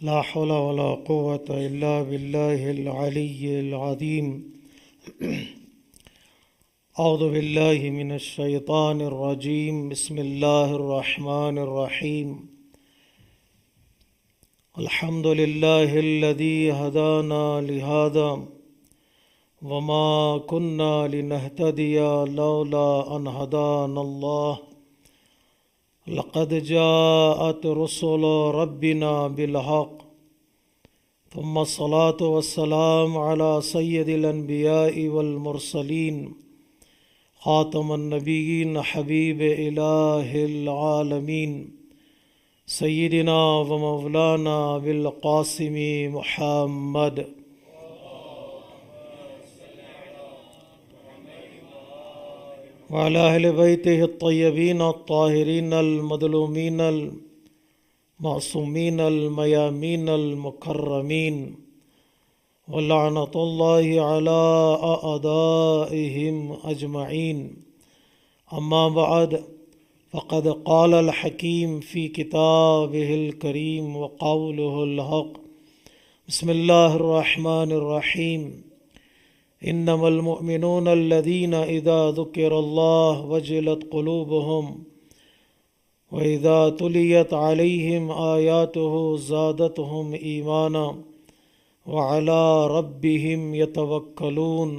لا حول ولا قوة إلا بالله العلي العظيم. أعوذ بالله من الشيطان الرجيم. بسم الله الرحمن الرحيم. الحمد لله الذي هدانا لهذا وما كنا لنهتدي لولا أن هدانا الله. لقد جاءت رسل ربنا بالحق ثم الصلاة والسلام على سيد الأنبياء والمرسلين خاتم النبيين حبيب إله العالمين سيدنا ومولانا بالقاسم محمد. وعلى أهل بيته الطيبين الطاهرين المظلومين المعصومين الميامين المكرمين ولعنة الله على أعدائهم أجمعين. أما بعد، فقد قال الحكيم في كتابه الكريم وقوله الحق. بسم الله الرحمن الرحيم. إنما المؤمنون الذين إذا ذكر الله وجلت قلوبهم وإذا تليت عليهم آياته زادتهم إيمانا وعلى ربهم يتوكلون.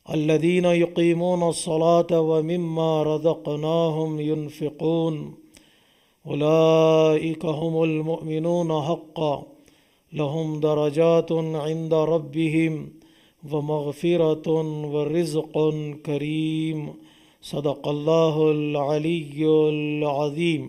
الذين يقيمون الصلاة ومما رزقناهم ينفقون أولئك هم المؤمنون حقا لهم درجات عند ربهم ومغفرة ورزق كريم. صدق الله العلي العظيم.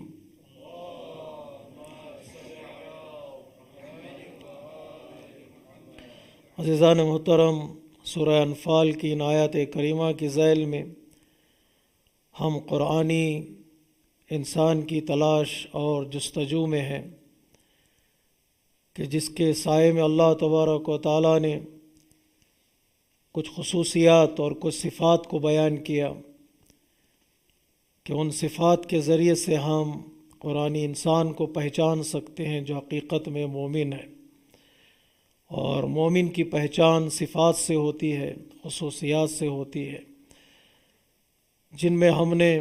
عزیزان محترم، سورہ انفال کی ان آیات کریمہ کی ذیل میں ہم قرآنی انسان کی تلاش اور جستجو میں ہیں کہ جس کے سائے میں اللہ تبارک و تعالیٰ نے کچھ خصوصیات اور کچھ صفات کو بیان کیا کہ ان صفات کے ذریعے سے ہم قرآنی انسان کو پہچان سکتے ہیں جو حقیقت میں مومن ہے. اور مومن کی پہچان صفات سے ہوتی ہے، خصوصیات سے ہوتی ہے، جن میں ہم نے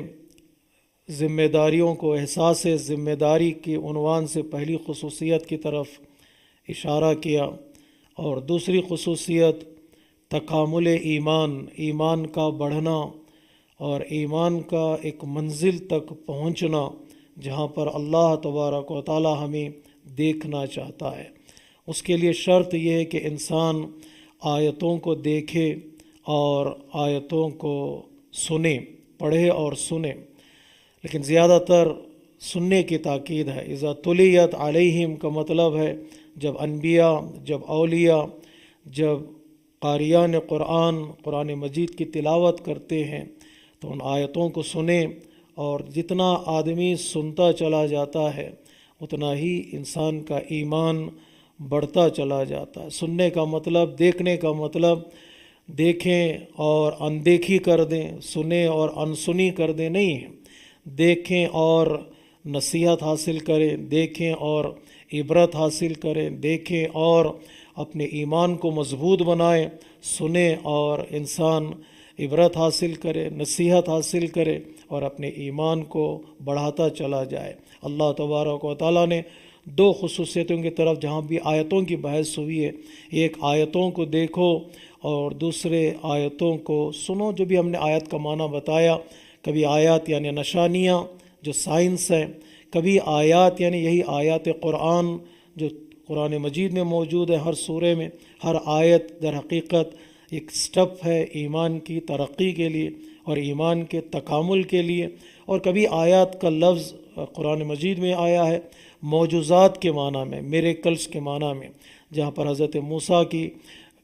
ذمہ داریوں کو احساس ذمہ داری کی عنوان سے پہلی خصوصیت کی طرف اشارہ کیا، اور دوسری خصوصیت تکامل ایمان کا بڑھنا اور ایمان کا ایک منزل تک پہنچنا جہاں پر اللہ تبارک و تعالی ہمیں دیکھنا چاہتا ہے. اس کے لیے شرط یہ ہے کہ انسان آیتوں کو دیکھے اور آیتوں کو سنے، پڑھے اور سنے، لیکن زیادہ تر سننے کی تاکید ہے. اذا تلیت علیہم کا مطلب ہے جب انبیاء، جب اولیاء، جب قاریان قرآن مجید کی تلاوت کرتے ہیں تو ان آیتوں کو سنیں، اور جتنا آدمی سنتا چلا جاتا ہے اتنا ہی انسان کا ایمان بڑھتا چلا جاتا ہے. سننے کا مطلب، دیکھنے کا مطلب دیکھیں اور اندیکھی کر دیں، سنیں اور انسنی کر دیں نہیں ہے. دیکھیں اور نصیحت حاصل کریں، دیکھیں اور عبرت حاصل کریں، دیکھیں اور اپنے ایمان کو مضبوط بنائیں. سنیں اور انسان عبرت حاصل کرے، نصیحت حاصل کرے اور اپنے ایمان کو بڑھاتا چلا جائے. اللہ تبارک و تعالیٰ نے دو خصوصیتوں کی طرف جہاں بھی آیتوں کی بحث ہوئی ہے، ایک آیتوں کو دیکھو اور دوسرے آیتوں کو سنو. جو بھی ہم نے آیت کا معنی بتایا، کبھی آیات یعنی نشانیاں جو سائنس ہے، کبھی آیات یعنی یہی آیات قرآن جو قرآن مجید میں موجود ہے. ہر سورے میں ہر آیت در حقیقت ایک سٹیپ ہے ایمان کی ترقی کے لیے اور ایمان کے تکامل کے لیے. اور کبھی آیات کا لفظ قرآن مجید میں آیا ہے معجزات کے معنی میں، میریکلز کے معنی میں، جہاں پر حضرت موسیٰ کی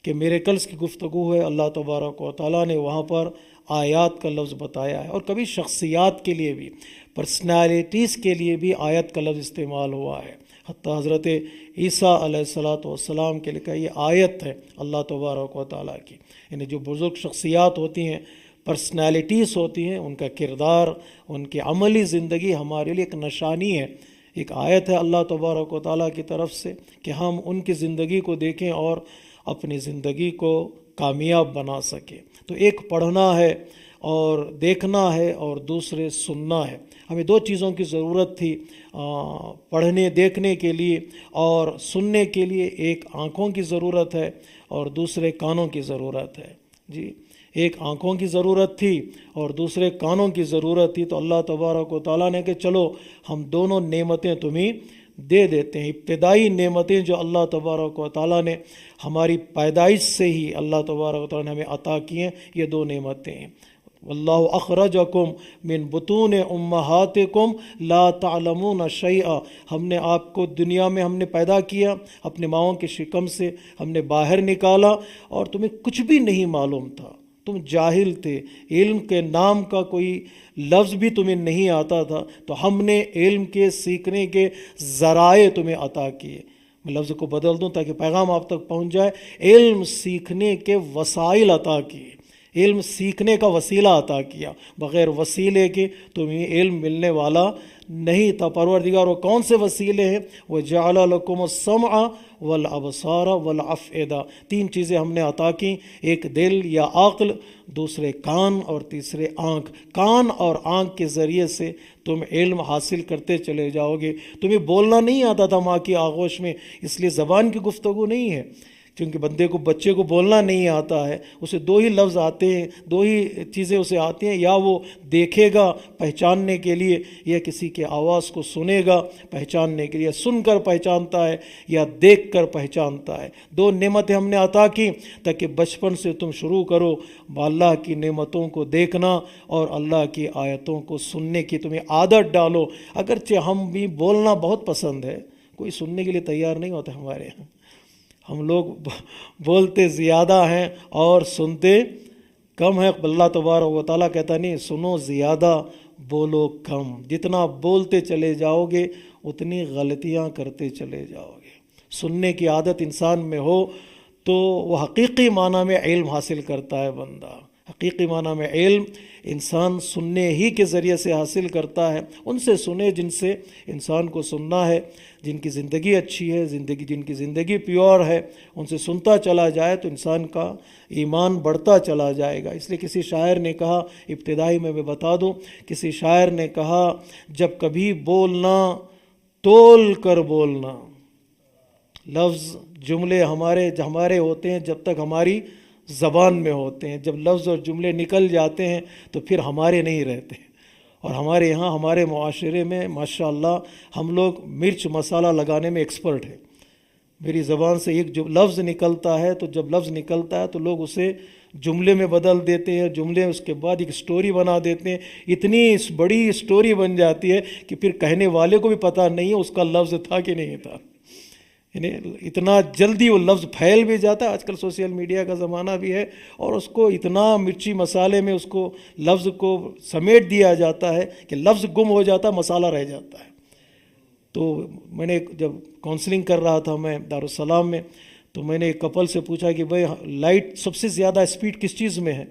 کہ میریکلز کی گفتگو ہے، اللہ تبارک و تعالیٰ نے وہاں پر آیات کا لفظ بتایا ہے. اور کبھی شخصیات کے لیے بھی، پرسنالٹیز کے لیے بھی آیت کا لفظ استعمال ہوا ہے. حتیٰ حضرت عیسیٰ علیہ السلام کے لئے یہ آیت ہے اللہ تبارک و تعالیٰ کی. یعنی جو بزرگ شخصیات ہوتی ہیں پرسنالٹیز ہوتی ہیں، ان کا کردار، ان کی عملی زندگی ہمارے لیے ایک نشانی ہے، ایک آیت ہے اللہ تبارک و تعالیٰ کی طرف سے کہ ہم ان کی زندگی کو دیکھیں اور اپنی زندگی کو کامیاب بنا سکیں۔ تو ایک پڑھنا ہے اور دیکھنا ہے اور دوسرے سننا ہے۔ ہمیں دو چیزوں کی ضرورت تھی پڑھنے دیکھنے کے لیے اور سننے کے لیے، ایک آنکھوں کی ضرورت ہے اور دوسرے کانوں کی ضرورت ہے۔ جی، ایک آنکھوں کی ضرورت تھی اور دوسرے کانوں کی ضرورت تھی، تو اللہ تبارک و تعالیٰ نے کہ چلو ہم دونوں نعمتیں تمہیں دے دیتے ہیں۔ ابتدائی نعمتیں جو اللہ تبارک و تعالیٰ نے ہماری پیدائش سے ہی اللہ تبارک و تعالیٰ نے ہمیں عطا کی ہیں، یہ دو نعمتیں ہیں۔ واللہ اخرجکم من بطون امہاتکم لا تعلمون شیئا، ہم نے آپ کو دنیا میں ہم نے پیدا کیا، اپنے ماؤں کے شکم سے ہم نے باہر نکالا اور تمہیں کچھ بھی نہیں معلوم تھا، تم جاہل تھے، علم کے نام کا کوئی لفظ بھی تمہیں نہیں آتا تھا، تو ہم نے علم کے سیکھنے کے ذرائع تمہیں عطا کیے۔ میں لفظ کو بدل دوں تاکہ پیغام آپ تک پہنچ جائے، علم سیکھنے کے وسائل عطا کیے، علم سیکھنے کا وسیلہ عطا کیا، بغیر وسیلے کے تمہیں علم ملنے والا نہیں تھا۔ پروردگار وہ کون سے وسیلے ہیں؟ وَجَعَلَ لَكُمُ السَّمْعَ وَالْأَبْصَارَ وَالْأَفْئِدَةَ، تین چیزیں ہم نے عطا کی، ایک دل یا عقل، دوسرے کان اور تیسرے آنکھ۔ کان اور آنکھ کے ذریعے سے تم علم حاصل کرتے چلے جاؤ گے۔ تمہیں بولنا نہیں آتا تھا ماں کی آغوش میں، اس لیے زبان کی گفتگو نہیں ہے، کیونکہ بچے کو بولنا نہیں آتا ہے، اسے دو ہی لفظ آتے ہیں، دو ہی چیزیں اسے آتی ہیں، یا وہ دیکھے گا پہچاننے کے لیے، یا کسی کے آواز کو سنے گا پہچاننے کے لیے، سن کر پہچانتا ہے یا دیکھ کر پہچانتا ہے۔ دو نعمتیں ہم نے عطا کی تاکہ بچپن سے تم شروع کرو اللہ کی نعمتوں کو دیکھنا اور اللہ کی آیتوں کو سننے کی تمہیں عادت ڈالو۔ اگرچہ ہم بھی بولنا بہت پسند ہے، کوئی سننے کے لیے تیار نہیں ہوتا ہمارے یہاں، ہم لوگ بولتے زیادہ ہیں اور سنتے کم ہیں۔ اللہ تبارک و تعالیٰ کہتا نہیں، سنو زیادہ بولو کم، جتنا بولتے چلے جاؤ گے اتنی غلطیاں کرتے چلے جاؤ گے۔ سننے کی عادت انسان میں ہو تو وہ حقیقی معنی میں علم حاصل کرتا ہے بندہ، حقیقی معنی میں علم انسان سننے ہی کے ذریعے سے حاصل کرتا ہے۔ ان سے سنے جن سے انسان کو سننا ہے، جن کی زندگی اچھی ہے، جن کی زندگی پیور ہے، ان سے سنتا چلا جائے تو انسان کا ایمان بڑھتا چلا جائے گا۔ اس لیے کسی شاعر نے کہا، ابتدائی میں بتا دوں، کسی شاعر نے کہا جب کبھی بولنا تول کر بولنا۔ لفظ جملے ہمارے ہوتے ہیں جب تک ہماری زبان میں ہوتے ہیں، جب لفظ اور جملے نکل جاتے ہیں تو پھر ہمارے نہیں رہتے۔ اور ہمارے یہاں ہمارے معاشرے میں ماشاءاللہ ہم لوگ مرچ مسالہ لگانے میں ایکسپرٹ ہیں۔ میری زبان سے ایک جو لفظ نکلتا ہے تو جب لفظ نکلتا ہے تو لوگ اسے جملے میں بدل دیتے ہیں، جملے اس کے بعد ایک سٹوری بنا دیتے ہیں، اتنی بڑی سٹوری بن جاتی ہے کہ پھر کہنے والے کو بھی پتہ نہیں ہے اس کا لفظ تھا کہ نہیں تھا، یعنی اتنا جلدی وہ لفظ پھیل بھی جاتا ہے۔ آج کل سوشل میڈیا کا زمانہ بھی ہے اور اس کو اتنا مرچی مسالے میں اس کو لفظ کو سمیٹ دیا جاتا ہے کہ لفظ گم ہو جاتا ہے، مسالہ رہ جاتا ہے۔ تو میں نے جب کاؤنسلنگ کر رہا تھا میں دارالسلام میں، تو میں نے ایک کپل سے پوچھا کہ بھائی لائٹ سب سے زیادہ اسپیڈ کس چیز میں ہے؟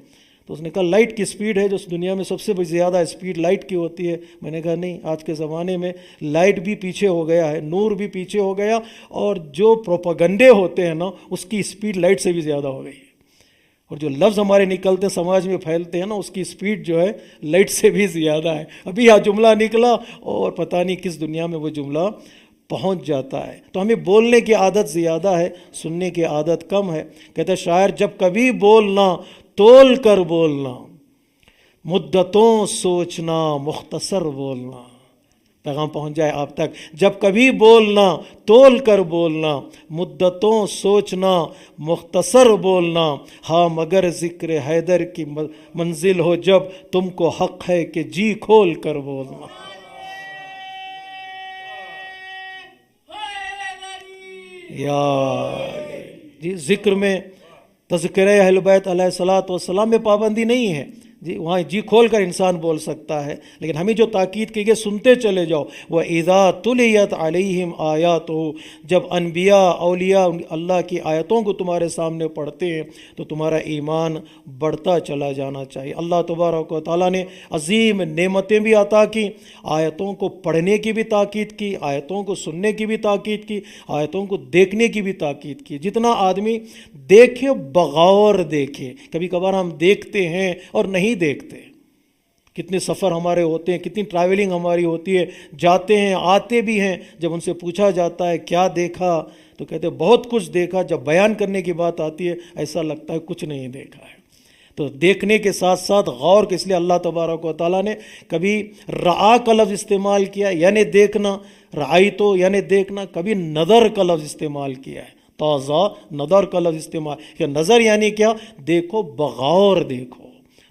تو اس نے کہا لائٹ کی اسپیڈ ہے، جو اس دنیا میں سب سے زیادہ اسپیڈ لائٹ کی ہوتی ہے۔ میں نے کہا نہیں، آج کے زمانے میں لائٹ بھی پیچھے ہو گیا ہے، نور بھی پیچھے ہو گیا، اور جو پروپیگنڈے ہوتے ہیں نا اس کی اسپیڈ لائٹ سے بھی زیادہ ہو گئی ہے، اور جو لفظ ہمارے نکلتے سماج میں پھیلتے ہیں نا اس کی اسپیڈ جو ہے لائٹ سے بھی زیادہ ہے۔ ابھی یہ جملہ نکلا اور پتہ نہیں کس دنیا میں وہ جملہ پہنچ جاتا ہے۔ تو ہمیں بولنے کی عادت زیادہ ہے، سننے کی عادت کم ہے۔ کہتا ہے شاعر جب کبھی بولنا تول کر بولنا، مدتوں سوچنا مختصر بولنا۔ پیغام پہنچ جائے آپ تک، جب کبھی بولنا تول کر بولنا، مدتوں سوچنا مختصر بولنا، ہاں مگر ذکر حیدر کی منزل ہو جب تم کو حق ہے کہ جی کھول کر بولنا۔ جی ذکر میں تذکرہ اہل بیت علیہ الصلوۃ والسلام میں پابندی نہیں ہے، جی وہاں جی کھول کر انسان بول سکتا ہے، لیکن ہمیں جو تاکید کی گئی سنتے چلے جاؤ، وَإِذَا تُلِيَتْ عَلَيْهِمْ آيَاتُهُ، جب انبیاء اولیاء اللہ کی آیتوں کو تمہارے سامنے پڑھتے ہیں تو تمہارا ایمان بڑھتا چلا جانا چاہیے۔ اللہ تبارک و تعالیٰ نے عظیم نعمتیں بھی عطا کی، آیتوں کو پڑھنے کی بھی تاکید کی، آیتوں کو سننے کی بھی تاکید کی، آیتوں کو دیکھنے کی بھی تاکید کی۔ جتنا آدمی دیکھے بغور دیکھے، کبھی کبھار ہم دیکھتے ہیں اور نہیں دیکھتے، کتنے سفر ہمارے ہوتے ہیں، کتنی ٹریولنگ ہماری ہوتی ہے، جاتے ہیں آتے بھی ہیں، جب ان سے پوچھا جاتا ہے کیا دیکھا تو کہتے ہیں بہت کچھ دیکھا، جب بیان کرنے کی بات آتی ہے ایسا لگتا ہے کچھ نہیں دیکھا ہے۔ تو دیکھنے کے ساتھ ساتھ غور کے، اس لیے اللہ تبارک و تعالیٰ نے کبھی رعا کا لفظ استعمال کیا یعنی دیکھنا، رعایتو یعنی دیکھنا، کبھی نظر کا لفظ استعمال کیا ہے، تازہ نظر کا لفظ استعمال کیا۔ نظر یعنی کیا؟ دیکھو بغور دیکھو،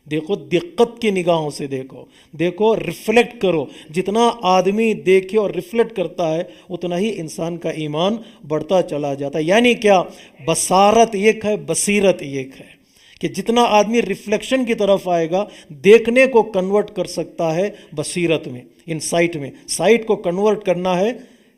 دیکھو دقت کی نگاہوں سے دیکھو، دیکھو ریفلیکٹ کرو۔ جتنا آدمی دیکھے اور ریفلیکٹ کرتا ہے اتنا ہی انسان کا ایمان بڑھتا چلا جاتا ہے۔ یعنی کیا؟ بصارت ایک ہے، بصیرت ایک ہے، کہ جتنا آدمی ریفلیکشن کی طرف آئے گا، دیکھنے کو کنورٹ کر سکتا ہے بصیرت میں، انسائٹ میں، سائٹ کو کنورٹ کرنا ہے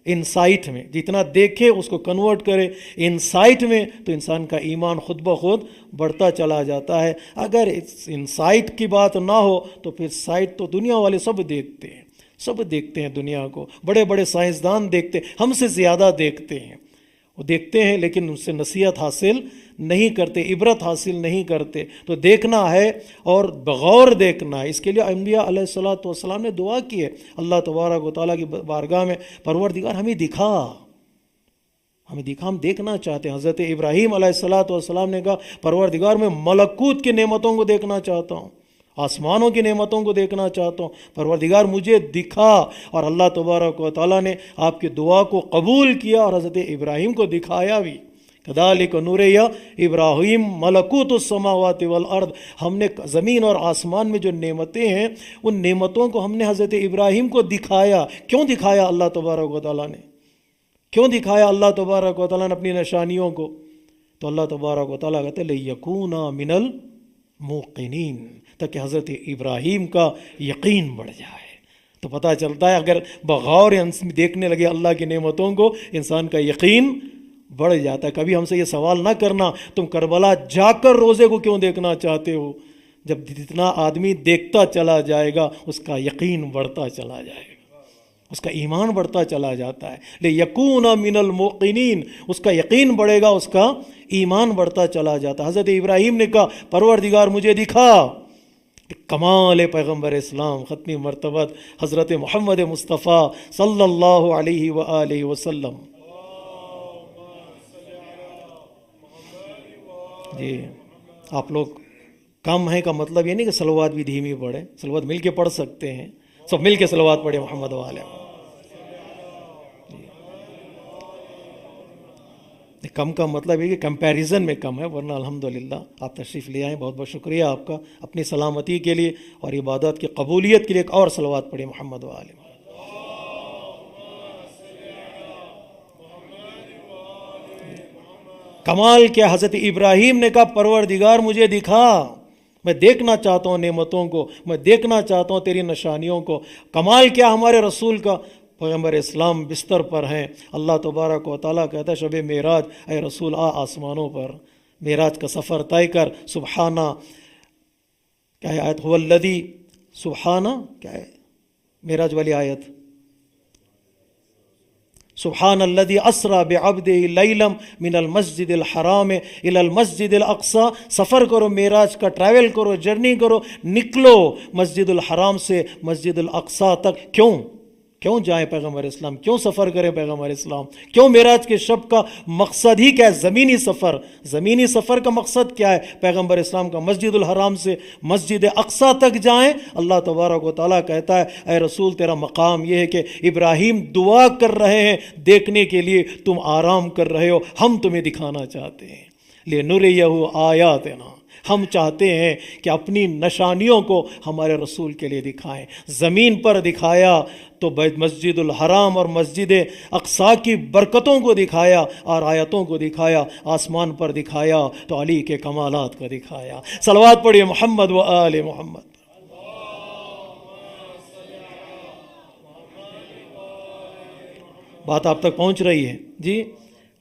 انسائٹ میں، جتنا دیکھے اس کو کنورٹ کرے انسائٹ میں تو انسان کا ایمان خود بخود بڑھتا چلا جاتا ہے۔ اگر انسائٹ کی بات نہ ہو تو پھر سائٹ تو دنیا والے سب دیکھتے ہیں، سب دیکھتے ہیں دنیا کو، بڑے بڑے سائنسدان دیکھتے ہیں، ہم سے زیادہ دیکھتے ہیں، وہ دیکھتے ہیں لیکن ان سے نصیحت حاصل نہیں کرتے، عبرت حاصل نہیں کرتے۔ تو دیکھنا ہے اور بغور دیکھنا ہے۔ اس کے لیے انبیاء علیہ الصلوۃ والسلام نے دعا کی ہے اللہ تبارک و تعالیٰ کی بارگاہ میں، پروردگار ہمیں دکھا، ہمیں دکھا، ہم دیکھنا چاہتے ہیں۔ حضرت ابراہیم علیہ الصلوۃ والسلام نے کہا پروردگار میں ملکوت کی نعمتوں کو دیکھنا چاہتا ہوں، آسمانوں کی نعمتوں کو دیکھنا چاہتا ہوں، پروردگار مجھے دکھا۔ اور اللہ تبارک و تعالیٰ نے آپ کی دعا کو قبول کیا اور حضرت ابراہیم کو دکھایا بھی۔ کذالک نوری ابراہیم ملکوت السماوات والارض، ہم نے زمین اور آسمان میں جو نعمتیں ہیں ان نعمتوں کو ہم نے حضرت ابراہیم کو دکھایا۔ کیوں دکھایا اللہ تبارک و تعالیٰ نے؟ کیوں دکھایا اللہ تبارک و تعالیٰ نے اپنی نشانیوں کو؟ تو اللہ تبارک و تعالیٰ کہتے ہیں لیکون من الموقنین، تاکہ حضرت ابراہیم کا یقین بڑھ جائے۔ تو پتہ چلتا ہے اگر بغور دیکھنے لگے اللہ کی نعمتوں کو انسان کا یقین بڑھ جاتا ہے۔ کبھی ہم سے یہ سوال نہ کرنا تم کربلا جا کر روزے کو کیوں دیکھنا چاہتے ہو؟ جب جتنا آدمی دیکھتا چلا جائے گا اس کا یقین بڑھتا چلا جائے گا، اس کا ایمان بڑھتا چلا جاتا ہے۔ لیکون من الموقنین، اس کا یقین بڑھے گا، اس کا ایمان بڑھتا چلا جاتا ہے۔ حضرت ابراہیم نے کہا پروردگار مجھے دکھا۔ کمال پیغمبر اسلام ختمی مرتبہ حضرت محمد مصطفیٰ صلی اللہ علیہ وآلہ وسلم۔ جی آپ لوگ کم ہیں کا مطلب یہ نہیں کہ صلوات بھی دھیمی پڑھیں، صلوات مل کے پڑھ سکتے ہیں، سب مل کے صلوات پڑھیں محمد والے۔ کم کا مطلب یہ کہ کمپیریزن میں کم ہے، ورنہ الحمدللہ آپ تشریف لے آئیں، بہت بہت شکریہ آپ کا، اپنی سلامتی کے لیے اور عبادات کی قبولیت کے لیے ایک اور صلوات پڑھیں محمد والے۔ کمال کیا؟ حضرت ابراہیم نے کہا پروردگار مجھے دکھا، میں دیکھنا چاہتا ہوں نعمتوں کو، میں دیکھنا چاہتا ہوں تیری نشانیوں کو۔ کمال کیا ہمارے رسول کا؟ پیغمبر اسلام بستر پر ہیں، اللہ تبارک و تعالیٰ کہتا ہے شب معراج اے رسول آ آسمانوں پر، معراج کا سفر طے کر۔ سبحانہ کیا ہے آیت؟ هو الذی، سبحانہ کیا ہے معراج والی آیت؟ سبحان الذی اسریٰ بعبدہ لیلا من المسجد الحرام الی المسجد الاقصی۔ سفر کرو معراج کا، ٹریول کرو، جرنی کرو، نکلو مسجد الحرام سے مسجد الاقصی تک۔ کیوں جائیں پیغمبر اسلام؟ کیوں سفر کریں پیغمبر اسلام؟ کیوں معراج کے شب کا مقصد ہی کیا ہے؟ زمینی سفر۔ زمینی سفر کا مقصد کیا ہے پیغمبر اسلام کا؟ مسجد الحرام سے مسجد اقصی تک جائیں۔ اللہ تبارک و تعالیٰ کہتا ہے اے رسول تیرا مقام یہ ہے کہ ابراہیم دعا کر رہے ہیں دیکھنے کے لیے، تم آرام کر رہے ہو، ہم تمہیں دکھانا چاہتے ہیں۔ لِنُرِيَهُ آیاتنا، ہم چاہتے ہیں کہ اپنی نشانیوں کو ہمارے رسول کے لیے دکھائیں۔ زمین پر دکھایا تو مسجد الحرام اور مسجد اقصیٰ کی برکتوں کو دکھایا اور آیتوں کو دکھایا، آسمان پر دکھایا تو علی کے کمالات کو دکھایا۔ صلوات پڑھیے محمد و آل محمد۔ بات آپ تک پہنچ رہی ہے جی؟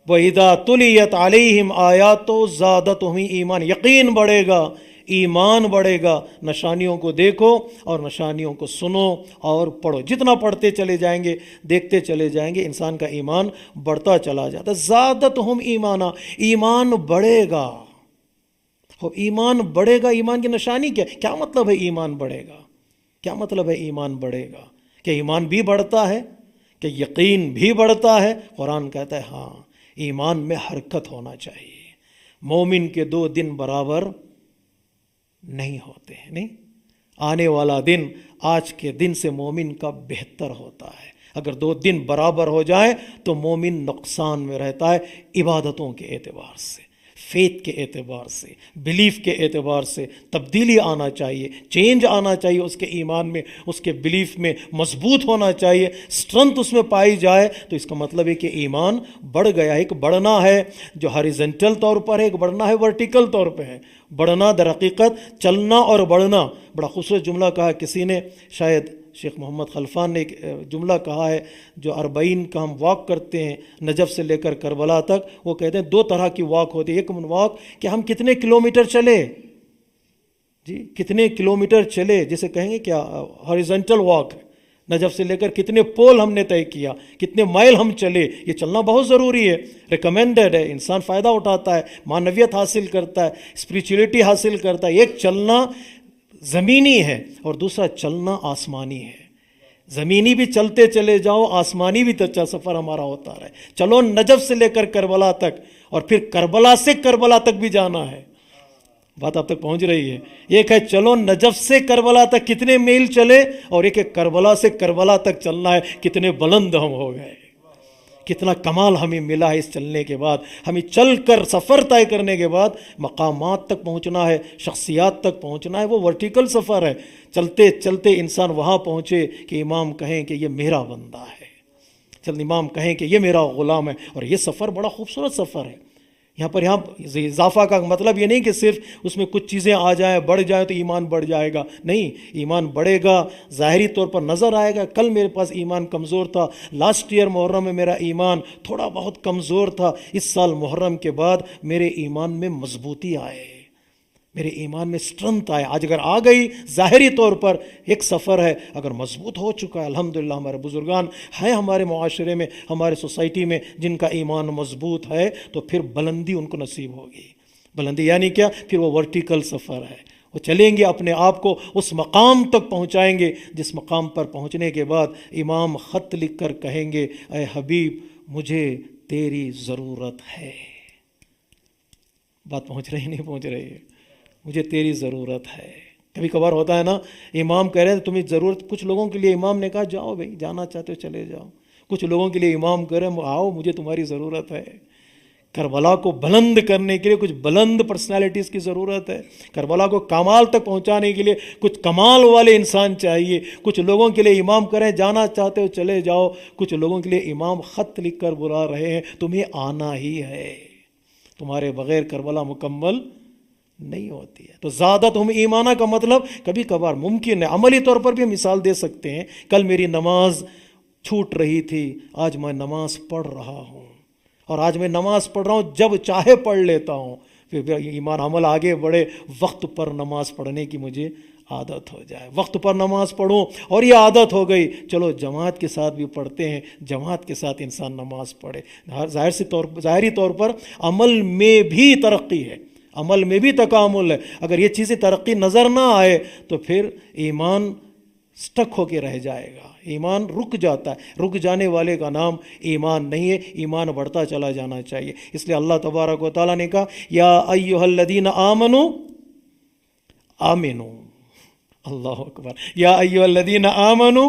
وَإِذَا تُلِيَتْ عَلَيْهِمْ آیَاتُ زَادَتْهُمْ ایمان، یقین بڑھے گا، ایمان بڑھے گا۔ نشانیوں کو دیکھو اور نشانیوں کو سنو اور پڑھو، جتنا پڑھتے چلے جائیں گے، دیکھتے چلے جائیں گے، انسان کا ایمان بڑھتا چلا جاتا۔ زَادَتْهُمْ ایمانا، ایمان بڑھے گا۔ ایمان بڑھے گا، ایمان کی نشانی کیا مطلب ہے ایمان بڑھے گا؟ کیا مطلب ہے ایمان بڑھے گا؟ کہ ایمان بھی بڑھتا ہے، کہ یقین بھی بڑھتا ہے؟ قرآن کہتا ہے ہاں، ایمان میں حرکت ہونا چاہیے۔ مومن کے 2 دن برابر نہیں ہوتے ہیں، نہیں، آنے والا دن آج کے دن سے مومن کا بہتر ہوتا ہے۔ اگر 2 دن برابر ہو جائیں تو مومن نقصان میں رہتا ہے، عبادتوں کے اعتبار سے، فیتھ کے اعتبار سے، بلیف کے اعتبار سے تبدیلی آنا چاہیے، چینج آنا چاہیے اس کے ایمان میں، اس کے بلیف میں مضبوط ہونا چاہیے، اسٹرنتھ اس میں پائی جائے، تو اس کا مطلب ہے کہ ایمان بڑھ گیا ہے۔ ایک بڑھنا ہے جو ہاریزنٹل طور پر ہے، ایک بڑھنا ہے ورٹیکل طور پہ ہے۔ بڑھنا در حقیقت چلنا اور بڑھنا، بڑا خوبصورت جملہ کہا کسی نے، شاید شیخ محمد خلفان نے ایک جملہ کہا ہے، جو 40 کا ہم واک کرتے ہیں نجف سے لے کر کربلا تک، وہ کہتے ہیں 2 طرح کی واک ہوتی ہے۔ ایک واک کہ ہم کتنے کلومیٹر چلے، جی کتنے کلومیٹر چلے، جسے کہیں گے کیا ہاریزنٹل واک، نجف سے لے کر کتنے پول ہم نے طے کیا، کتنے مائل ہم چلے، یہ چلنا بہت ضروری ہے، ریکمینڈڈ ہے، انسان فائدہ اٹھاتا ہے، معنویت حاصل کرتا ہے، اسپریچولیٹی حاصل کرتا ہے۔ ایک چلنا زمینی ہے اور دوسرا چلنا آسمانی ہے۔ زمینی بھی چلتے چلے جاؤ، آسمانی بھی سفر ہمارا ہوتا رہے۔ چلو نجف سے لے کر کربلا تک، اور پھر کربلا سے کربلا تک بھی جانا ہے۔ بات آپ تک پہنچ رہی ہے؟ ایک ہے چلو نجف سے کربلا تک کتنے میل چلے، اور ایک ہے کربلا سے کربلا تک چلنا ہے، کتنے بلند ہم ہو گئے، کتنا کمال ہمیں ملا ہے اس چلنے کے بعد۔ ہمیں چل کر سفر طے کرنے کے بعد مقامات تک پہنچنا ہے، شخصیات تک پہنچنا ہے، وہ ورٹیکل سفر ہے۔ چلتے چلتے انسان وہاں پہنچے کہ امام کہیں کہ یہ میرا بندہ ہے، امام کہیں کہ یہ میرا غلام ہے۔ اور یہ سفر بڑا خوبصورت سفر ہے۔ یہاں اضافہ کا مطلب یہ نہیں کہ صرف اس میں کچھ چیزیں آ جائیں، بڑھ جائیں تو ایمان بڑھ جائے گا، نہیں، ایمان بڑھے گا، ظاہری طور پر نظر آئے گا۔ کل میرے پاس ایمان کمزور تھا، لاسٹ ایئر محرم میں میرا ایمان تھوڑا بہت کمزور تھا، اس سال محرم کے بعد میرے ایمان میں مضبوطی آئے، میرے ایمان میں اسٹرنتھ آئے۔ آج اگر آ گئی ظاہری طور پر ایک سفر ہے، اگر مضبوط ہو چکا ہے، الحمدللہ ہمارے بزرگان ہیں ہمارے معاشرے میں، ہمارے سوسائٹی میں جن کا ایمان مضبوط ہے، تو پھر بلندی ان کو نصیب ہوگی۔ بلندی یعنی کیا؟ پھر وہ ورٹیکل سفر ہے، وہ چلیں گے، اپنے آپ کو اس مقام تک پہنچائیں گے جس مقام پر پہنچنے کے بعد امام خط لکھ کر کہیں گے اے حبیب مجھے تیری ضرورت ہے۔ بات پہنچ رہی نہیں پہنچ رہی ہے؟ مجھے تیری ضرورت ہے۔ کبھی کبھار ہوتا ہے نا، امام کہہ رہے ہیں تمہیں ضرورت، کچھ لوگوں کے لیے امام نے کہا جاؤ بھائی، جانا چاہتے ہو چلے جاؤ۔ کچھ لوگوں کے لیے امام کہہ رہے ہیں آؤ مجھے تمہاری ضرورت ہے۔ کربلا کو بلند کرنے کے لیے کچھ بلند پرسنالٹیز کی ضرورت ہے، کربلا کو کمال تک پہنچانے کے لیے کچھ کمال والے انسان چاہیے۔ کچھ لوگوں کے لیے امام کریں جانا چاہتے ہو چلے جاؤ، کچھ لوگوں کے لیے امام خط لکھ کر بلا رہے ہیں تمہیں آنا ہی ہے، تمہارے بغیر کربلا مکمل نہیں ہوتی ہے۔ تو زادتہم ایمانہ کا مطلب کبھی کبھار ممکن ہے، عملی طور پر بھی مثال دے سکتے ہیں۔ کل میری نماز چھوٹ رہی تھی، آج میں نماز پڑھ رہا ہوں، اور آج میں نماز پڑھ رہا ہوں، جب چاہے پڑھ لیتا ہوں، پھر ایمان عمل آگے بڑھے، وقت پر نماز پڑھنے کی مجھے عادت ہو جائے، وقت پر نماز پڑھوں، اور یہ عادت ہو گئی، چلو جماعت کے ساتھ بھی پڑھتے ہیں، جماعت کے ساتھ انسان نماز پڑھے۔ ظاہری طور پر عمل میں بھی ترقی ہے، عمل میں بھی تکامل ہے۔ اگر یہ چیزیں ترقی نظر نہ آئے تو پھر ایمان سٹک ہو کے رہ جائے گا، ایمان رک جاتا ہے۔ رک جانے والے کا نام ایمان نہیں ہے، ایمان بڑھتا چلا جانا چاہیے۔ اس لیے اللہ تبارک و تعالیٰ نے کہا یا ایھا الذین آمنوا آمنوا، اللہ اکبر، یا ایھا الذین آمنوا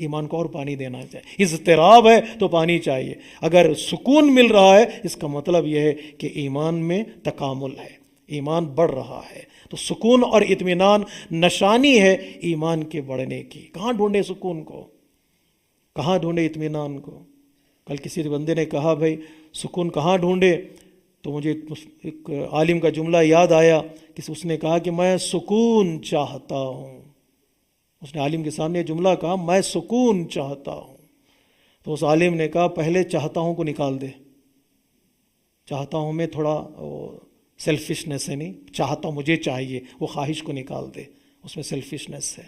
ایمان کو اور پانی دینا چاہیے. اضطراب ہے تو پانی چاہیے. اگر سکون مل رہا ہے اس کا مطلب یہ ہے کہ ایمان میں تکامل ہے، ایمان بڑھ رہا ہے. تو سکون اور اطمینان نشانی ہے ایمان کے بڑھنے کی. کہاں ڈھونڈے سکون کو، کہاں ڈھونڈے اطمینان کو؟ کل کسی بندے نے کہا بھائی سکون کہاں ڈھونڈے، تو مجھے ایک عالم کا جملہ یاد آیا کہ اس نے کہا کہ میں سکون چاہتا ہوں. اس نے عالم کے سامنے یہ جملہ کہا، میں سکون چاہتا ہوں. تو اس عالم نے کہا پہلے چاہتا ہوں کو نکال دے. چاہتا ہوں میں تھوڑا سیلفشنس ہے، نہیں چاہتا ہوں مجھے چاہیے، وہ خواہش کو نکال دے، اس میں سیلفشنس ہے.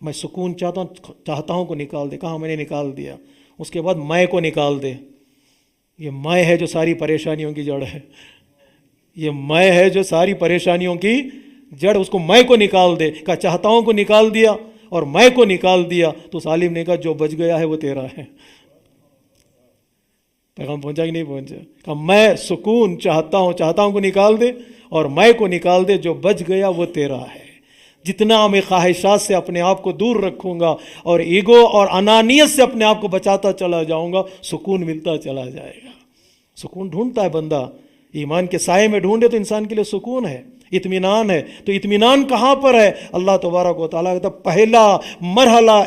میں سکون چاہتا ہوں کو نکال دے. کہاں میں نے نکال دیا. اس کے بعد میں کو نکال دے. یہ میں ہے جو ساری پریشانیوں کی جڑ ہے. یہ میں ہے جو ساری پریشانیوں کی جڑ، اس کو میں کو نکال دے. کہا چاہتا ہوں کو نکال دیا اور میں کو نکال دیا تو اس عالم نے کہا جو بچ گیا ہے وہ تیرا ہے. پیغام پہنچا کہ نہیں پہنچا؟ کہا میں سکون چاہتا ہوں کو نکال دے اور میں کو نکال دے، جو بچ گیا وہ تیرا ہے. جتنا میں خواہشات سے اپنے آپ کو دور رکھوں گا اور ایگو اور انانیت سے اپنے آپ کو بچاتا چلا جاؤں گا، سکون ملتا چلا جائے گا. سکون ڈھونڈتا ہے بندہ، ایمان کے سائے میں ڈھونڈے تو انسان کے لیے سکون ہے، اطمینان ہے. تو اطمینان کہاں پر ہے؟ اللہ تبارک و تعالیٰ کہتا پہلا مرحلہ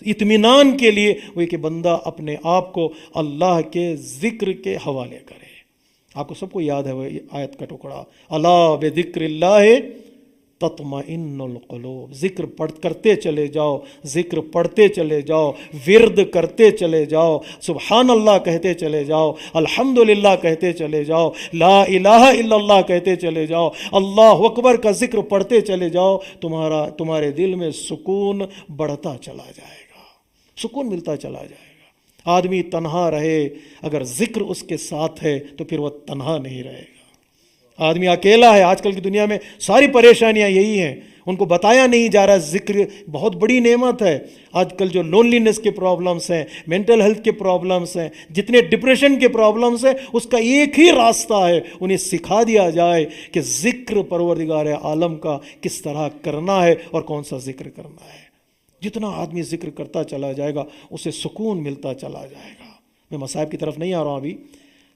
اطمینان کے لیے وہ کہ بندہ اپنے آپ کو اللہ کے ذکر کے حوالے کرے. آپ کو سب کو یاد ہے وہ آیت کا ٹکڑا، الا بذکر اللہ تطمئن القلوب. ذکر کرتے چلے جاؤ، ذکر پڑھتے چلے جاؤ، ورد کرتے چلے جاؤ، سبحان اللہ کہتے چلے جاؤ، الحمدللہ کہتے چلے جاؤ، لا الہ الا اللہ کہتے چلے جاؤ، اللہ اکبر کا ذکر پڑھتے چلے جاؤ. تمہارے دل میں سکون بڑھتا چلا جائے گا، سکون ملتا چلا جائے گا. آدمی تنہا رہے اگر ذکر اس کے ساتھ ہے تو پھر وہ تنہا نہیں رہے گا. آدمی اکیلا ہے، آج کل کی دنیا میں ساری پریشانیاں یہی ہیں، ان کو بتایا نہیں جا رہا. ذکر بہت بڑی نعمت ہے. آج کل جو لونلینس کے پرابلمس ہیں، مینٹل ہیلتھ کے پرابلمس ہیں، جتنے ڈپریشن کے پرابلمس ہیں، اس کا ایک ہی راستہ ہے، انہیں سکھا دیا جائے کہ ذکر پروردگار عالم کا کس طرح کرنا ہے اور کون سا ذکر کرنا ہے. جتنا آدمی ذکر کرتا چلا جائے گا اسے سکون ملتا چلا جائے گا. میں مصائب کی طرف نہیں آ رہا ہوں ابھی،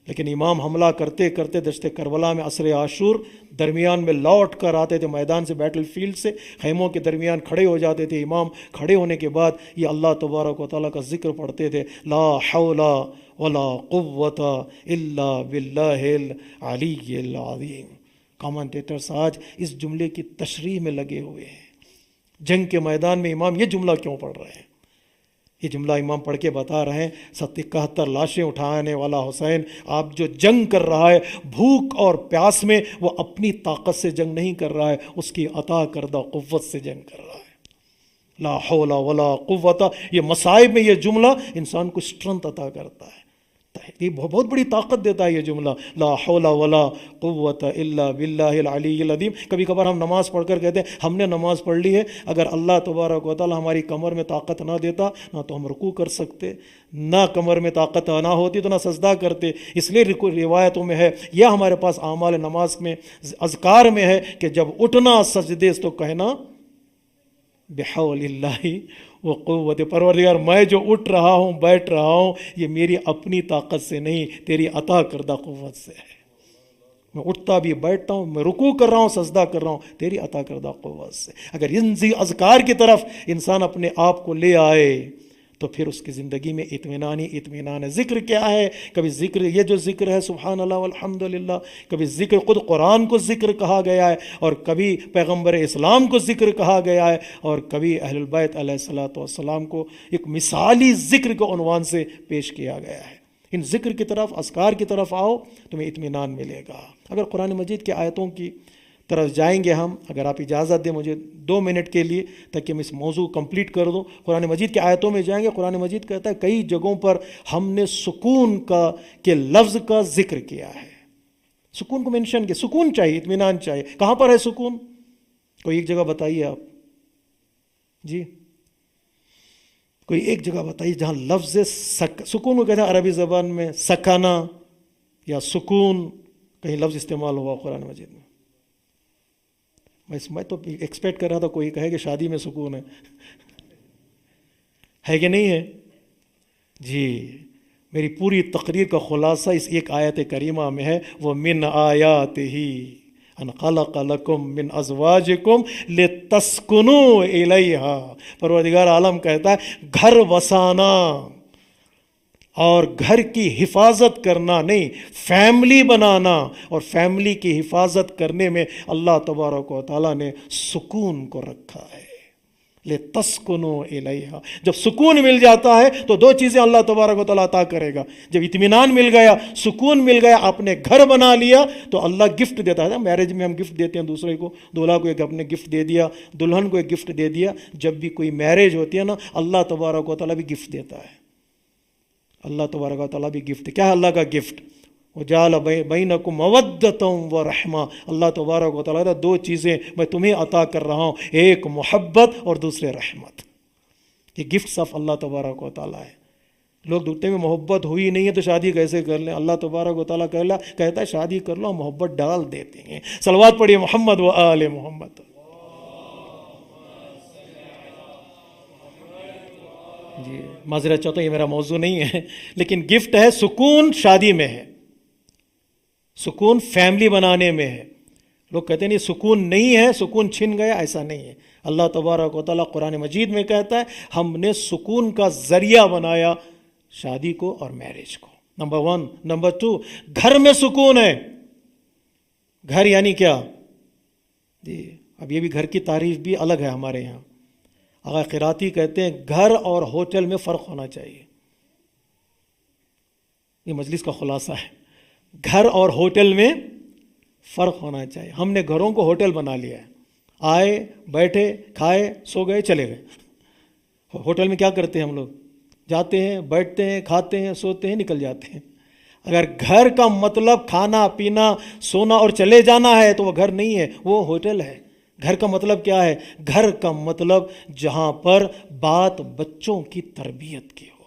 لیکن امام حملہ کرتے کرتے دشت کربلا میں عصر عاشور درمیان میں لوٹ کر آتے تھے میدان سے، بیٹل فیلڈ سے خیموں کے درمیان کھڑے ہو جاتے تھے. امام کھڑے ہونے کے بعد یہ اللہ تبارک و تعالیٰ کا ذکر پڑھتے تھے، لا حول ولا قوت الا باللہ العلی العظیم. کامنٹیٹرز آج اس جملے کی تشریح میں لگے ہوئے ہیں. جنگ کے میدان میں امام یہ جملہ کیوں پڑھ رہے ہیں؟ یہ جملہ امام پڑھ کے بتا رہے ہیں 71 لاشیں اٹھانے والا حسین آپ جو جنگ کر رہا ہے بھوک اور پیاس میں، وہ اپنی طاقت سے جنگ نہیں کر رہا ہے، اس کی عطا کردہ قوت سے جنگ کر رہا ہے. لا حول ولا قوت، یہ مصائب میں یہ جملہ انسان کو اسٹرنتھ عطا کرتا ہے، یہ بہت بڑی طاقت دیتا ہے یہ جملہ، لا حول ولا قوت الا باللہ العلی العظیم. کبھی کبھار ہم نماز پڑھ کر کہتے ہیں ہم نے نماز پڑھ لی ہے، اگر اللہ تبارک و تعالی ہماری کمر میں طاقت نہ دیتا نہ تو ہم رکوع کر سکتے، نہ کمر میں طاقت نہ ہوتی تو نہ سجدہ کرتے. اس لیے روایتوں میں ہے یا ہمارے پاس اعمال نماز میں اذکار میں ہے کہ جب اٹھنا سجدے تو کہنا بحول اللہ وہ قوت، پروردگار میں جو اٹھ رہا ہوں بیٹھ رہا ہوں یہ میری اپنی طاقت سے نہیں، تیری عطا کردہ قوت سے ہے. میں اٹھتا بھی بیٹھتا ہوں، میں رکوع کر رہا ہوں سجدہ کر رہا ہوں تیری عطا کردہ قوت سے. اگر ان اذکار کی طرف انسان اپنے آپ کو لے آئے تو پھر اس کی زندگی میں اطمینان ہی اطمینان ہے. ذکر کیا ہے؟ کبھی ذکر یہ جو ذکر ہے سبحان اللہ والحمدللہ، کبھی ذکر خود قرآن کو ذکر کہا گیا ہے اور کبھی پیغمبر اسلام کو ذکر کہا گیا ہے اور کبھی اہل البیت علیہ الصلوۃ والسلام کو ایک مثالی ذکر کے عنوان سے پیش کیا گیا ہے. ان ذکر کی طرف اذکار کی طرف آؤ تمہیں اطمینان ملے گا. اگر قرآن مجید کی آیتوں کی طرف جائیں گے ہم، اگر آپ اجازت دیں مجھے 2 منٹ کے لیے تاکہ میں اس موضوع کمپلیٹ کر دوں. قرآن مجید کے آیتوں میں جائیں گے. قرآن مجید کہتا ہے کئی جگہوں پر ہم نے سکون کے لفظ کا ذکر کیا ہے، سکون کو مینشن کیا. سکون چاہیے، اطمینان چاہیے. کہاں پر ہے سکون؟ کوئی ایک جگہ بتائیے آپ جی، کوئی ایک جگہ بتائیے جہاں لفظ سکون کو کہتے ہیں عربی زبان میں سکانہ یا سکون، کہیں لفظ استعمال ہوا قرآن مجید میں. میں تو ایکسپیکٹ کر رہا تھا کوئی کہے کہ شادی میں سکون ہے. ہے کہ نہیں ہے؟ جی، میری پوری تقریر کا خلاصہ اس ایک آیت کریمہ میں ہے، وہ من آیاتہ ان خلق لکم من ازواجکم لتسکنوا الیہا۔ پروردگار عالم کہتا ہے گھر وسانا اور گھر کی حفاظت کرنا نہیں، فیملی بنانا، اور فیملی کی حفاظت کرنے میں اللہ تبارک و تعالیٰ نے سکون کو رکھا ہے، لِتَسْكُنُوا إِلَيْهَا۔ جب سکون مل جاتا ہے تو دو چیزیں اللہ تبارک و تعالیٰ عطا کرے گا۔ جب اطمینان مل گیا، سکون مل گیا، آپ نے گھر بنا لیا، تو اللہ گفٹ دیتا ہے۔ میرج میں ہم گفٹ دیتے ہیں دوسرے کو، دولہا کو ایک اپنے گفٹ دے دیا، دلہن کو ایک گفٹ دے دیا۔ جب بھی کوئی میرج ہوتی ہے نا، اللہ تبارک و تعالیٰ بھی گفٹ دیتا ہے۔ اللہ تبارک و تعالیٰ بھی گفٹ، کیا ہے اللہ کا گفٹ؟ وَجَعَلَ بَيْنَكُمْ مَوَدَّةً وَرَحْمَةً۔ اللہ تبارک و تعالیٰ دو چیزیں میں تمہیں عطا کر رہا ہوں، ایک محبت اور دوسرے رحمت۔ یہ گفٹ آف اللہ تبارک و تعالیٰ ہے۔ لوگ ڈھونڈتے ہیں محبت ہوئی نہیں ہے تو شادی کیسے کر لیں؟ اللہ تبارک و تعالیٰ کہتا ہے شادی کر لو، محبت ڈال دیتے ہیں۔ صلوات پڑھیے محمد و آل محمد۔ جی معذرت چاہتا ہوں، یہ میرا موضوع نہیں ہے، لیکن گفٹ ہے، سکون شادی میں ہے، سکون فیملی بنانے میں ہے۔ لوگ کہتے ہیں نہیں سکون نہیں ہے، سکون چھن گیا، ایسا نہیں ہے۔ اللہ تبارک و تعالیٰ قرآن مجید میں کہتا ہے ہم نے سکون کا ذریعہ بنایا شادی کو اور میرج کو، نمبر 1۔ نمبر 2، گھر میں سکون ہے۔ گھر یعنی کیا؟ جی اب یہ بھی گھر کی تعریف بھی الگ ہے ہمارے یہاں۔ آقا قراتی کہتے ہیں گھر اور ہوٹل میں فرق ہونا چاہیے۔ یہ مجلس کا خلاصہ ہے، گھر اور ہوٹل میں فرق ہونا چاہیے۔ ہم نے گھروں کو ہوٹل بنا لیا ہے، آئے بیٹھے کھائے سو گئے چلے گئے۔ ہوٹل میں کیا کرتے ہیں ہم لوگ؟ جاتے ہیں، بیٹھتے ہیں، کھاتے ہیں، سوتے ہیں، نکل جاتے ہیں۔ اگر گھر کا مطلب کھانا پینا سونا اور چلے جانا ہے تو وہ گھر نہیں ہے، وہ ہوٹل ہے۔ گھر کا مطلب کیا ہے؟ گھر کا مطلب جہاں پر بات بچوں کی تربیت کی ہو،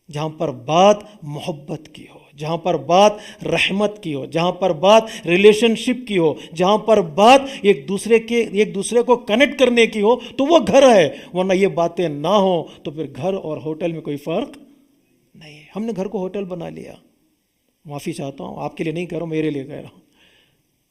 جہاں پر بات محبت کی ہو، جہاں پر بات رحمت کی ہو، جہاں پر بات ریلیشن شپ کی ہو، جہاں پر بات ایک دوسرے کو کنیکٹ کرنے کی ہو، تو وہ گھر ہے۔ ورنہ یہ باتیں نہ ہوں تو پھر گھر اور ہوٹل میں کوئی فرق نہیں ہے۔ ہم نے گھر کو ہوٹل بنا لیا۔ معافی چاہتا ہوں، آپ کے لیے نہیں کہہ رہا ہوں، میرے لیے کہہ رہا ہوں۔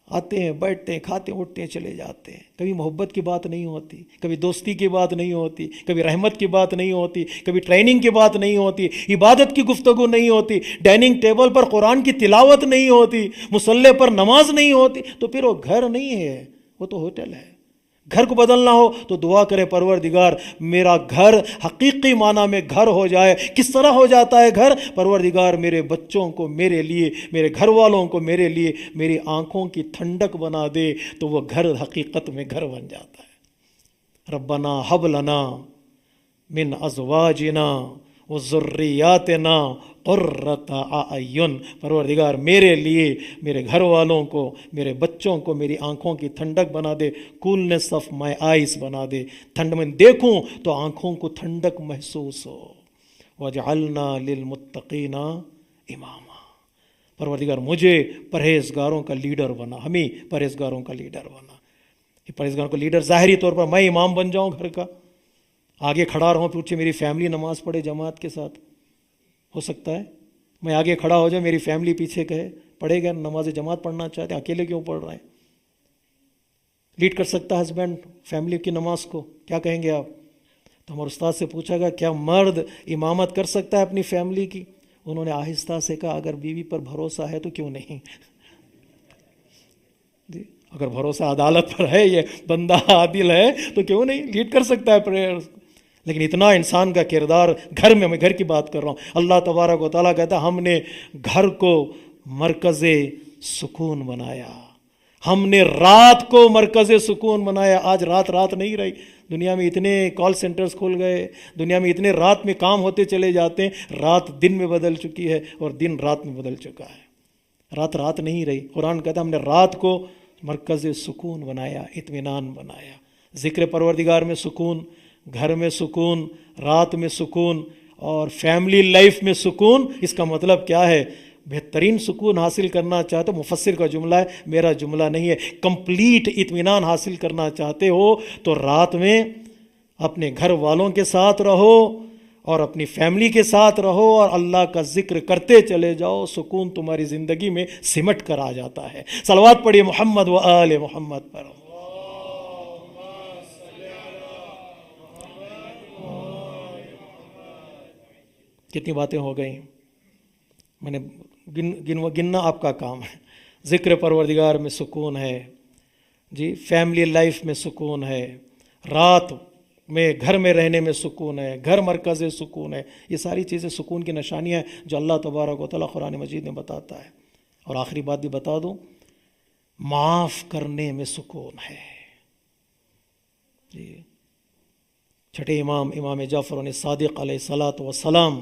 آتے ہیں، بیٹھتے ہیں، کھاتے ہیں، اٹھتے ہیں، چلے جاتے ہیں۔ کبھی محبت کی بات نہیں ہوتی، کبھی دوستی کی بات نہیں ہوتی، کبھی رحمت کی بات نہیں ہوتی، کبھی ٹریننگ کی بات نہیں ہوتی، عبادت کی گفتگو نہیں ہوتی، ڈائننگ ٹیبل پر قرآن کی تلاوت نہیں ہوتی، مصلی پر نماز نہیں ہوتی، تو پھر وہ گھر نہیں ہے، وہ تو ہوٹل ہے۔ گھر کو بدلنا ہو تو دعا کرے پروردگار میرا گھر حقیقی معنی میں گھر ہو جائے۔ کس طرح ہو جاتا ہے گھر؟ پروردگار میرے بچوں کو میرے لیے، میرے گھر والوں کو میرے لیے میری آنکھوں کی ٹھنڈک بنا دے تو وہ گھر حقیقت میں گھر بن جاتا ہے۔ ربنا ہب لنا من ازواجنا وذریاتنا قرۃ اعین۔ پروردگار میرے لیے، میرے گھر والوں کو، میرے بچوں کو میری آنکھوں کی ٹھنڈک بنا دے، کولنس آف مائی آئیز بنا دے۔ ٹھنڈ میں دیکھوں تو آنکھوں کو ٹھنڈک محسوس ہو۔ وجعلنا للمتقین اماما۔ پروردگار مجھے پرہیزگاروں کا لیڈر بنا، ہمیں پرہیزگاروں کا لیڈر بنا۔ یہ پرہیزگاروں کا لیڈر ظاہری طور پر میں امام بن جاؤں گھر کا، آگے کھڑا رہوں، پیچھے میری فیملی نماز پڑھے جماعت کے ساتھ، ہو سکتا ہے میں آگے کھڑا ہو جاؤں، میری فیملی پیچھے کہے پڑھے گا نماز جماعت پڑھنا چاہتے ہیں، اکیلے کیوں پڑھ رہے ہیں؟ لیڈ کر سکتا ہے ہسبینڈ فیملی کی نماز کو، کیا کہیں گے آپ؟ تو ہمارے استاد سے پوچھا گیا کیا مرد امامت کر سکتا ہے اپنی فیملی کی؟ انہوں نے آہستہ سے کہا اگر بیوی پر بھروسہ ہے تو کیوں نہیں۔ جی اگر بھروسہ عدالت پر ہے، یہ بندہ عادل ہے تو کیوں نہیں لیڈ کر سکتا ہے پریئرز۔ لیکن اتنا انسان کا کردار گھر میں گھر کی بات کر رہا ہوں۔ اللہ تبارک و تعالیٰ کہتا ہے ہم نے گھر کو مرکز سکون بنایا، ہم نے رات کو مرکز سکون بنایا۔ آج رات نہیں رہی، دنیا میں اتنے کال سینٹرز کھل گئے، دنیا میں اتنے رات میں کام ہوتے چلے جاتے ہیں، رات دن میں بدل چکی ہے اور دن رات میں بدل چکا ہے۔ رات نہیں رہی۔ قرآن کہتا ہے ہم نے رات کو مرکز سکون بنایا، اطمینان بنایا۔ ذکر پروردگار میں سکون، گھر میں سکون، رات میں سکون اور فیملی لائف میں سکون۔ اس کا مطلب کیا ہے؟ بہترین سکون حاصل کرنا چاہتے ہو، مفسر کا جملہ ہے، میرا جملہ نہیں ہے، کمپلیٹ اطمینان حاصل کرنا چاہتے ہو تو رات میں اپنے گھر والوں کے ساتھ رہو اور اپنی فیملی کے ساتھ رہو اور اللہ کا ذکر کرتے چلے جاؤ، سکون تمہاری زندگی میں سمٹ کر آ جاتا ہے۔ صلوات پڑھیے محمد و آل محمد پر۔ کتنی باتیں ہو گئیں، میں نے گننا آپ کا کام ہے۔ ذکر پروردگار میں سکون ہے جی، فیملی لائف میں سکون ہے، رات میں گھر میں رہنے میں سکون ہے، گھر مرکز سکون ہے۔ یہ ساری چیزیں سکون کی نشانیاں ہیں جو اللہ تبارک و تعالیٰ قرآن مجید میں بتاتا ہے۔ اور آخری بات بھی بتا دوں، معاف کرنے میں سکون ہے جی۔ چھٹے امام امام جعفر صادق علیہ الصلاۃ والسلام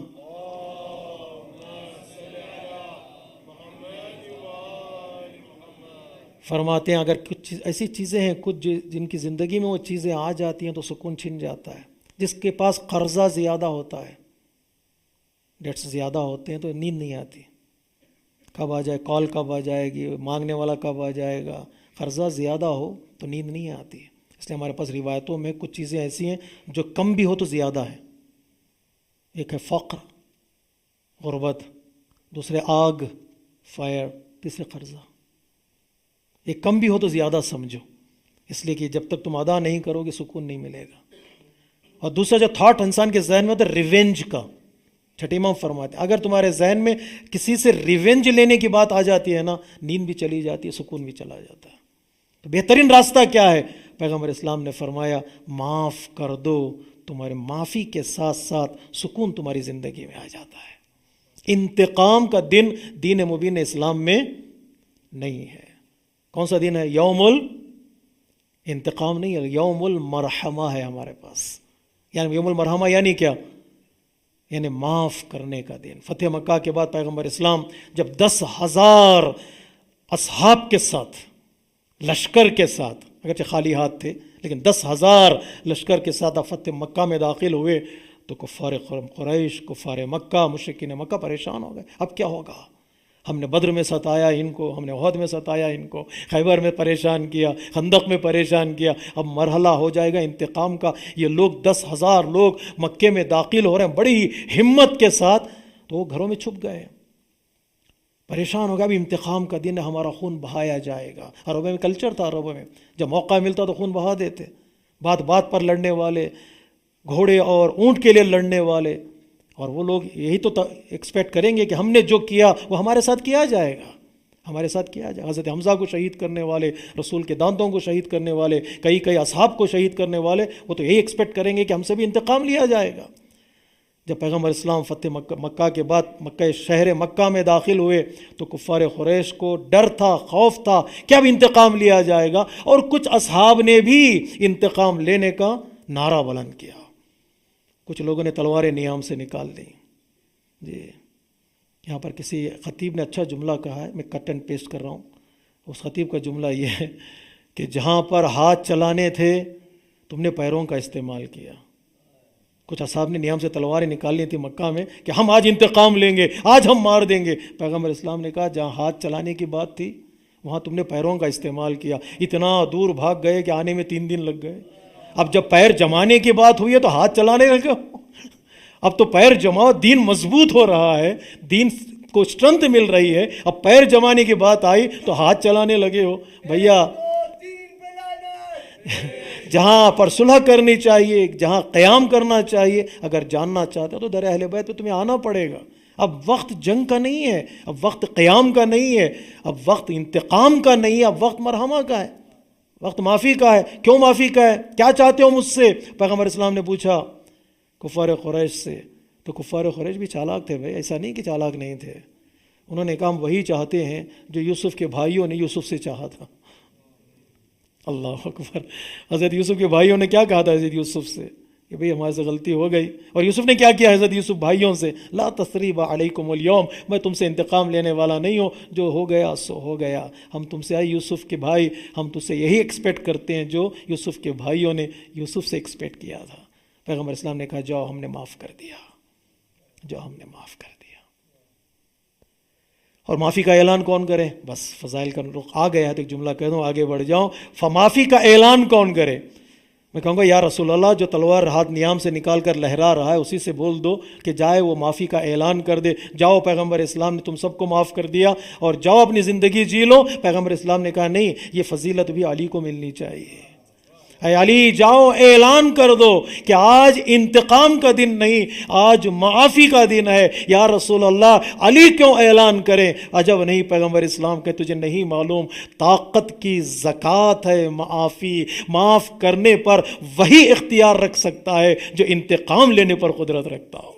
فرماتے ہیں اگر کچھ ایسی چیزیں ہیں کچھ جن کی زندگی میں وہ چیزیں آ جاتی ہیں تو سکون چھن جاتا ہے۔ جس کے پاس قرضہ زیادہ ہوتا ہے، ڈیٹس زیادہ ہوتے ہیں تو نیند نہیں آتی، کب آ جائے، کال کب آ جائے گی، مانگنے والا کب آ جائے گا۔ قرضہ زیادہ ہو تو نیند نہیں آتی، اس لیے ہمارے پاس روایتوں میں کچھ چیزیں ایسی ہیں جو کم بھی ہو تو زیادہ ہے۔ ایک ہے فقر، غربت، دوسرے آگ، فائر، تیسرے قرضہ۔ یہ کم بھی ہو تو زیادہ سمجھو، اس لیے کہ جب تک تم ادا نہیں کرو گے سکون نہیں ملے گا۔ اور دوسرا جو تھاٹ انسان کے ذہن میں ہوتا ہے ریونج کا، چھٹے امام فرماتے ہیں اگر تمہارے ذہن میں کسی سے ریونج لینے کی بات آ جاتی ہے نا، نیند بھی چلی جاتی ہے، سکون بھی چلا جاتا ہے۔ تو بہترین راستہ کیا ہے؟ پیغمبر اسلام نے فرمایا معاف کر دو، تمہارے معافی کے ساتھ ساتھ سکون تمہاری زندگی میں آ جاتا ہے۔ انتقام کا دن دین مبین اسلام میں نہیں ہے۔ کون سا دن ہے؟ یوم الانتقام نہیں ہے، یوم المرحمہ ہے ہمارے پاس۔ یعنی یوم المرحمہ یعنی کیا؟ یعنی معاف کرنے کا دن۔ فتح مکہ کے بعد پیغمبر اسلام جب 10,000 اصحاب کے ساتھ، لشکر کے ساتھ، اگرچہ خالی ہاتھ تھے لیکن 10,000 لشکر کے ساتھ فتح مکہ میں داخل ہوئے تو کفار قریش، کفار مکہ، مشرکین مکہ پریشان ہو گئے۔ اب کیا ہوگا؟ ہم نے بدر میں ستایا ان کو، ہم نے احد میں ستایا ان کو، خیبر میں پریشان کیا، خندق میں پریشان کیا، اب مرحلہ ہو جائے گا انتقام کا۔ یہ لوگ 10,000 لوگ مکے میں داخل ہو رہے ہیں بڑی ہمت کے ساتھ، تو وہ گھروں میں چھپ گئے، پریشان ہو گیا۔ اب انتقام کا دن ہے، ہمارا خون بہایا جائے گا۔ عربوں میں کلچر تھا، عربوں میں جب موقع ملتا تو خون بہا دیتے، بات بات پر لڑنے والے، گھوڑے اور اونٹ کے لیے لڑنے والے۔ اور وہ لوگ یہی تو ایکسپیکٹ کریں گے کہ ہم نے جو کیا وہ ہمارے ساتھ کیا جائے گا، ہمارے ساتھ کیا جائے گا۔ حضرت حمزہ کو شہید کرنے والے، رسول کے دانتوں کو شہید کرنے والے، کئی اصحاب کو شہید کرنے والے، وہ تو یہی ایکسپیکٹ کریں گے کہ ہم سے بھی انتقام لیا جائے گا۔ جب پیغمبر اسلام فتح مکہ کے بعد مکہ شہر مکہ میں داخل ہوئے تو کفار قریش کو ڈر تھا، خوف تھا کہ اب انتقام لیا جائے گا، اور کچھ اصحاب نے بھی انتقام لینے کا نعرہ بلند کیا۔ کچھ لوگوں نے تلواریں نیام سے نکال دیں جی۔ یہاں پر کسی خطیب نے اچھا جملہ کہا ہے، میں کٹ اینڈ پیسٹ کر رہا ہوں۔ اس خطیب کا جملہ یہ ہے کہ جہاں پر ہاتھ چلانے تھے تم نے پیروں کا استعمال کیا۔ کچھ اصحاب نے نیام سے تلواریں نکالنی تھی مکہ میں کہ ہم آج انتقام لیں گے، آج ہم مار دیں گے۔ پیغمبر اسلام نے کہا جہاں ہاتھ چلانے کی بات تھی وہاں تم نے پیروں کا استعمال کیا، اتنا دور بھاگ گئے کہ آنے میں 3 دن لگ گئے۔ اب جب پیر جمانے کی بات ہوئی ہے تو ہاتھ چلانے لگے، اب تو پیر جماؤ، دین مضبوط ہو رہا ہے، دین کو اسٹرنتھ مل رہی ہے، اب پیر جمانے کی بات آئی تو ہاتھ چلانے لگے ہو۔ بھیا جہاں پر صلح کرنی چاہیے، جہاں قیام کرنا چاہیے، اگر جاننا چاہتے ہو تو در اہل بیت پہ تمہیں آنا پڑے گا۔ اب وقت جنگ کا نہیں ہے، اب وقت قیام کا نہیں ہے، اب وقت انتقام کا نہیں ہے، اب وقت مرحمہ کا ہے، وقت معافی کا ہے۔ کیوں معافی کا ہے؟ کیا چاہتے ہو مجھ سے؟ پیغمبر اسلام نے پوچھا کفار قریش سے، تو کفار قریش بھی چالاک تھے بھائی، ایسا نہیں کہ چالاک نہیں تھے۔ انہوں نے کہا ہم وہی چاہتے ہیں جو یوسف کے بھائیوں نے یوسف سے چاہا تھا۔ اللہ اکبر۔ حضرت یوسف کے بھائیوں نے کیا کہا تھا حضرت یوسف سے کہ بھئی ہمارے سے غلطی ہو گئی، اور یوسف نے کیا کیا حضرت یوسف بھائیوں سے؟ لا تثریب علیکم اليوم، میں تم سے انتقام لینے والا نہیں ہوں، جو ہو گیا سو ہو گیا۔ ہم تم سے آئے یوسف کے بھائی، ہم تم سے یہی ایکسپیکٹ کرتے ہیں جو یوسف کے بھائیوں نے یوسف سے ایکسپیکٹ کیا تھا۔ پیغمبر اسلام نے کہا جاؤ ہم نے معاف کر دیا، جاؤ ہم نے معاف کر دیا۔ اور معافی کا اعلان کون کرے؟ بس فضائل کا رخ آ گیا ہے تو ایک جملہ کہہ دوں آگے بڑھ جاؤں۔ معافی کا اعلان کون کرے؟ میں کہوں گا یا رسول اللہ جو تلوار ہاتھ نیام سے نکال کر لہرا رہا ہے اسی سے بول دو کہ جائے وہ معافی کا اعلان کر دے، جاؤ پیغمبر اسلام نے تم سب کو معاف کر دیا اور جاؤ اپنی زندگی جی لو۔ پیغمبر اسلام نے کہا نہیں، یہ فضیلت بھی علی کو ملنی چاہیے۔ اے علی جاؤ اعلان کر دو کہ آج انتقام کا دن نہیں، آج معافی کا دن ہے۔ یا رسول اللہ علی کیوں اعلان کریں؟ عجب نہیں پیغمبر اسلام کہ تجھے نہیں معلوم طاقت کی زکوٰۃ ہے معافی، معاف کرنے پر وہی اختیار رکھ سکتا ہے جو انتقام لینے پر قدرت رکھتا ہو۔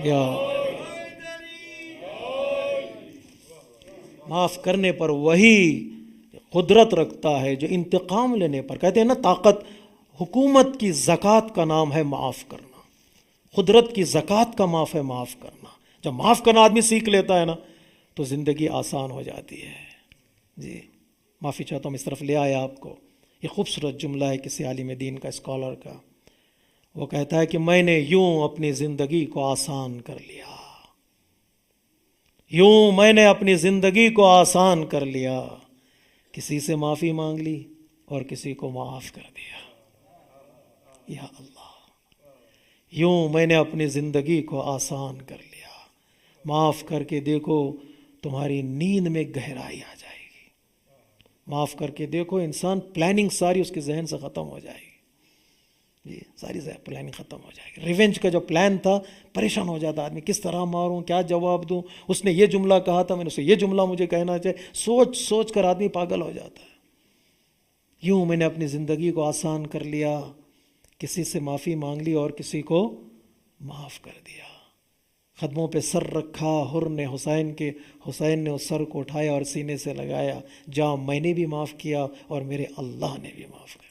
یا معاف کرنے پر وہی قدرت رکھتا ہے جو انتقام لینے پر۔ کہتے ہیں نا طاقت، حکومت کی زکوٰۃ کا نام ہے معاف کرنا، قدرت کی زکوٰۃ کا معاف ہے معاف کرنا۔ جب معاف کرنا آدمی سیکھ لیتا ہے نا تو زندگی آسان ہو جاتی ہے۔ جی معافی چاہتا ہوں، اس طرف لے آیا آپ کو۔ یہ خوبصورت جملہ ہے کسی عالم دین کا، اسکالر کا۔ وہ کہتا ہے کہ میں نے یوں اپنی زندگی کو آسان کر لیا، یوں میں نے اپنی زندگی کو آسان کر لیا، کسی سے معافی مانگ لی اور کسی کو معاف کر دیا۔ یا اللہ، یوں میں نے اپنی زندگی کو آسان کر لیا۔ معاف کر کے دیکھو تمہاری نیند میں گہرائی آ جائے گی۔ معاف کر کے دیکھو انسان پلاننگ ساری اس کے ذہن سے ختم ہو جائے گی۔ جی ساری پلاننگ ختم ہو جائے گی۔ ریونج کا جو پلان تھا، پریشان ہو جاتا آدمی، کس طرح ماروں، کیا جواب دوں، اس نے یہ جملہ کہا تھا، میں نے اسے یہ جملہ مجھے کہنا چاہیے، سوچ سوچ کر آدمی پاگل ہو جاتا ہے۔ یوں میں نے اپنی زندگی کو آسان کر لیا، کسی سے معافی مانگ لی اور کسی کو معاف کر دیا۔ قدموں پہ سر رکھا حر نے حسین نے اس سر کو اٹھایا اور سینے سے لگایا، جا میں نے بھی معاف کیا اور میرے اللہ نے بھی معاف کیا۔